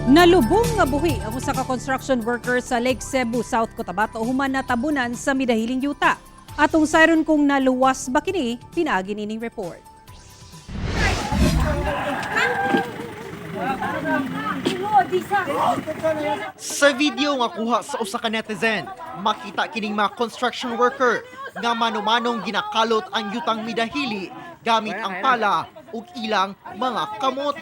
Nalubong nga buhi ang usa ka construction worker sa Lake Cebu, South Cotabato human natabunan sa midahiling yuta. Atong sayron kung naluwas ba kini, pinaagi nining report. Sa video nga kuha sa usa ka netizen, makita kining mga construction worker nga mano-manong ginakalot ang yutang midahili gamit ang pala ug ilang mga kamot.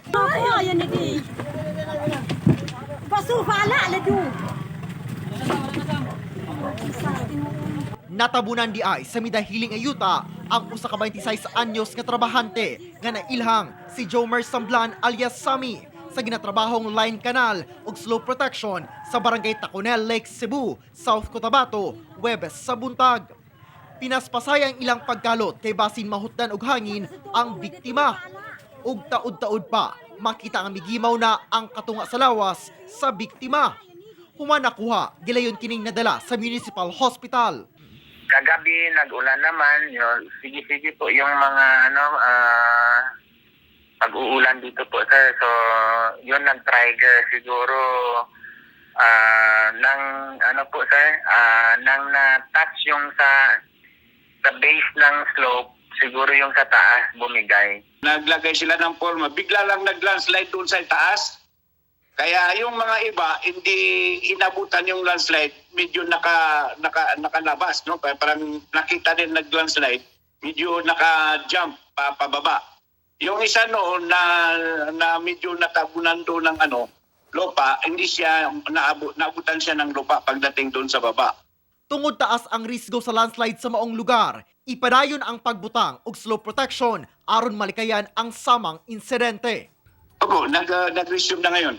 Natabunan di ay sa midahiling ayuta ang usa ka 26 anyos nga trabahante nga nailhang si Jomer Samblan alias Sammy sa ginatrabahong line canal ug slope protection sa barangay Taconel, Lake Cebu, South Cotabato, Huwebes sa buntag. Pinaspasay ang ilang pagkalot kay basin mahutdan og hangin ang biktima. Ug taud-taud pa makita nga migimaw na ang katunga sa lawas sa biktima. Human nakuha, gilayon kining nadala sa municipal hospital. Kagabi nag-ulan naman, yun, sige po yung mga pag-uulan dito po sir. So yun nag-trigger siguro nang po sir, nang na-touch yung sa base ng slope, siguro yung sa taas bumigay. Naglagay sila ng forma, bigla lang nag-landslide doon sa taas. Kaya yung mga iba, hindi inabutan yung landslide, medyo nakalabas, no? Parang nakita din nag-landslide, medyo naka-jump pababa. Yung isa noon na medyo natabunan doon ng lupa, hindi siya, naabutan siya ng lupa pagdating doon sa baba. Tungod taas ang risgo sa landslide sa maong lugar, ipadayon ang pagbutang ug slope protection aron malikayan ang samang insidente. Opo, nag-resume na ngayon.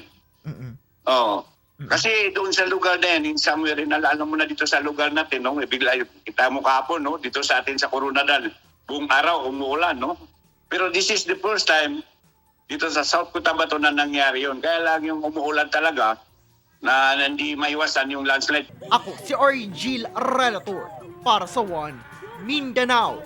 Oo. Kasi doon sa lugar na yan, in somewhere, alam mo na dito sa lugar natin, no? Bigla, kita mo kahapon, no? Dito sa atin sa Coronadal, buong araw umuulan, no? Pero this is the first time dito sa South Cotabato na nangyari yun. Kaya lang yung umuulan talaga, na hindi maiwasan yung landslide. Ako si Origil Relator para sa One Mindanao.